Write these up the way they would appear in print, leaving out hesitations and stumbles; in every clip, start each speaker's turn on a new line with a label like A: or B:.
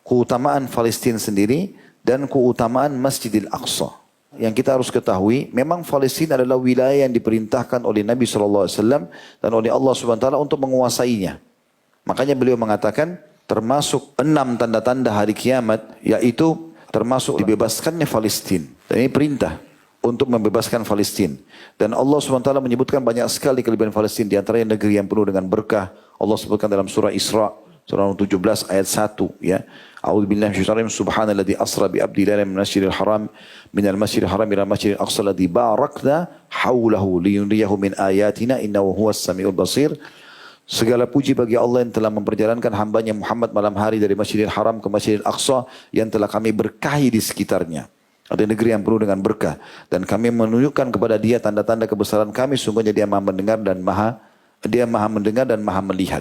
A: keutamaan Palestina sendiri dan keutamaan Masjidil Aqsa. Yang kita harus ketahui, memang Palestina adalah wilayah yang diperintahkan oleh Nabi SAW dan oleh Allah SWT untuk menguasainya. Makanya beliau mengatakan, termasuk 6 tanda-tanda hari kiamat, yaitu termasuk dibebaskannya Palestina. Dan ini perintah untuk membebaskan Palestina. Dan Allah SWT menyebutkan banyak sekali kelebihan Palestina. Di antaranya negeri yang penuh dengan berkah. Allah sebutkan dalam surah Isra, surah 17 ayat 1. Ya. A'udzubillahi minasyaitonir rajim. Subhanalladzi asra bi 'abdihi lailan minal haram minal masjidil haram ila masjidil aqsa alladzi barakna haulahu liyuriyahu min ayatina innahu huwas samiul basir. Segala puji bagi Allah yang telah memperjalankan hambanya Muhammad malam hari dari Masjidil Haram ke Masjidil Aqsa yang telah kami berkahi di sekitarnya. Ada negeri yang penuh dengan berkah. Dan kami menunjukkan kepada dia tanda-tanda kebesaran kami. Sungguhnya dia maha mendengar dan maha melihat.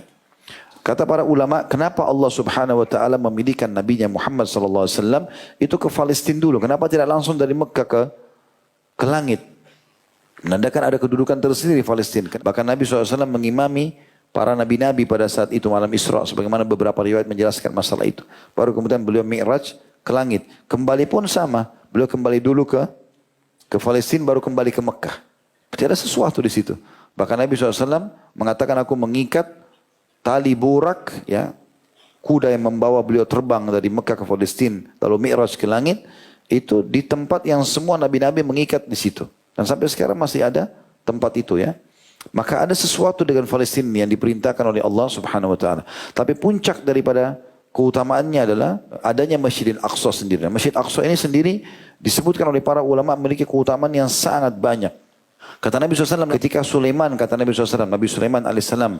A: Kata para ulama, kenapa Allah Subhanahu wa taala memilihkan nabinya Muhammad sallallahu alaihi wasallam itu ke Palestina dulu? Kenapa tidak langsung dari Mekah ke langit? Menandakan ada kedudukan tersendiri di Palestina. Bahkan Nabi SAW mengimami para nabi-nabi pada saat itu malam Isra, sebagaimana beberapa riwayat menjelaskan masalah itu. Baru kemudian beliau Mi'raj ke langit. Kembali pun sama, beliau kembali dulu ke Palestina, baru kembali ke Mekah. Tidak ada sesuatu di situ. Bahkan Nabi SAW mengatakan, aku mengikat tali burak, ya, kuda yang membawa beliau terbang dari Mekah ke Palestina, lalu Mi'raj ke langit, itu di tempat yang semua nabi-nabi mengikat di situ. Dan sampai sekarang masih ada tempat itu, ya. Maka ada sesuatu dengan Palestina yang diperintahkan oleh Allah Subhanahu wa taala. Tapi puncak daripada keutamaannya adalah adanya Masjidil Aqsa sendiri. Masjid Aqsa ini sendiri disebutkan oleh para ulama memiliki keutamaan yang sangat banyak. Kata Nabi SAW ketika Sulaiman, Nabi Sulaiman alaihissalam,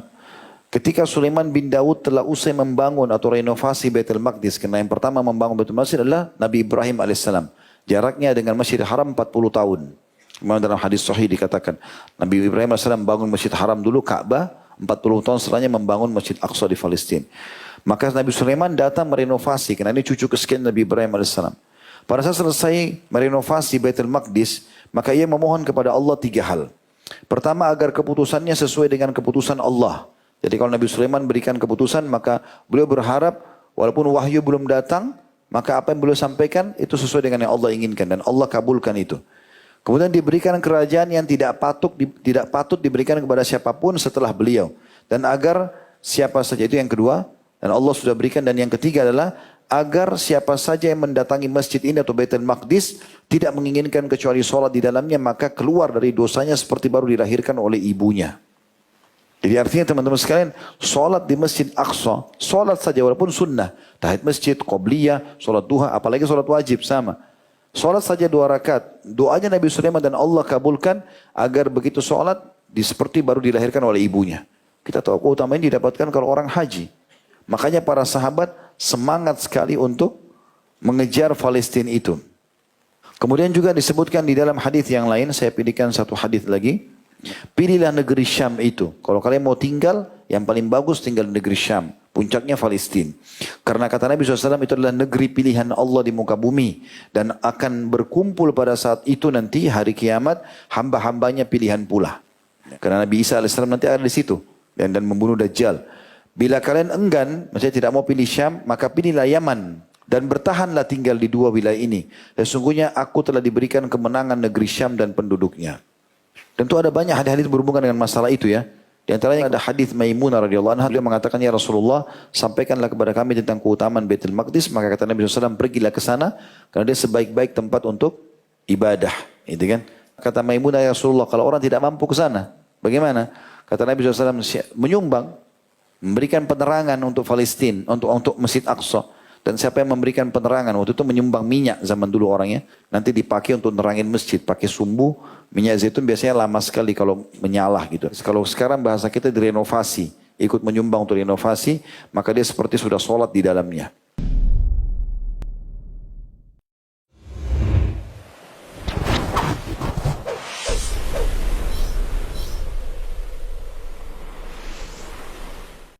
A: ketika Sulaiman bin Daud telah usai membangun atau renovasi Baitul Maqdis, karena yang pertama membangun Baitul Maqdis adalah Nabi Ibrahim alaihissalam. Jaraknya dengan Masjidil Haram 40 tahun. Memang dalam hadis sahih dikatakan, Nabi Ibrahim AS bangun Masjid Haram dulu, Ka'bah, 40 tahun setelahnya membangun Masjid Aqsa di Palestina. Maka Nabi Sulaiman datang merenovasi, karena ini cucu kesekian Nabi Ibrahim AS. Pada saat selesai merenovasi Baitul Maqdis, maka ia memohon kepada Allah 3 hal. Pertama, agar keputusannya sesuai dengan keputusan Allah. Jadi kalau Nabi Sulaiman berikan keputusan, maka beliau berharap, walaupun wahyu belum datang, maka apa yang beliau sampaikan, itu sesuai dengan yang Allah inginkan. Dan Allah kabulkan itu. Kemudian diberikan kerajaan yang tidak patut diberikan kepada siapapun setelah beliau. Dan agar siapa saja, itu yang kedua. Dan Allah sudah berikan. Dan yang ketiga adalah agar siapa saja yang mendatangi masjid ini atau Baitul Maqdis tidak menginginkan kecuali sholat di dalamnya, maka keluar dari dosanya seperti baru dilahirkan oleh ibunya. Jadi artinya teman-teman sekalian, sholat di Masjid Aqsa, sholat saja walaupun sunnah. Tahiyat masjid, qobliyah, sholat duha, apalagi sholat wajib sama. Sholat saja 2 rakaat. Doanya Nabi Sulaiman dan Allah kabulkan agar begitu sholat seperti baru dilahirkan oleh ibunya. Kita tahu keutamaan ini didapatkan kalau orang haji. Makanya para sahabat semangat sekali untuk mengejar Palestina itu. Kemudian juga disebutkan di dalam hadis yang lain, saya pilihkan satu hadis lagi. Pilihlah negeri Syam itu. Kalau kalian mau tinggal, yang paling bagus tinggal di negeri Syam. Puncaknya Palestina. Karena kata Nabi SAW itu adalah negeri pilihan Allah di muka bumi. Dan akan berkumpul pada saat itu nanti hari kiamat hamba-hambanya pilihan pula. Karena Nabi Isa AS nanti ada di situ. Dan membunuh Dajjal. Bila kalian enggan, maksudnya tidak mau pilih Syam, maka pilihlah Yaman. Dan bertahanlah tinggal di 2 wilayah ini. Sesungguhnya aku telah diberikan kemenangan negeri Syam dan penduduknya. Tentu ada banyak hadis-hadis berhubungan dengan masalah itu, ya. Di antaranya ada hadis Maimunah radhiyallahu anha, beliau mengatakan, ya Rasulullah, sampaikanlah kepada kami tentang keutamaan Baitul Maqdis. Maka kata Nabi SAW, pergilah ke sana karena dia sebaik-baik tempat untuk ibadah, gitu kan? Kata Maimunah, ya Rasulullah, kalau orang tidak mampu ke sana, bagaimana? Kata Nabi SAW, menyumbang, memberikan penerangan untuk Palestina, untuk Masjid Aqsa. Dan siapa yang memberikan penerangan, waktu itu menyumbang minyak zaman dulu orangnya, nanti dipakai untuk nerangin masjid, pakai sumbu, minyak zaitun biasanya lama sekali kalau menyala gitu. Kalau sekarang bahasa kita direnovasi, ikut menyumbang untuk renovasi, maka dia seperti sudah sholat di dalamnya.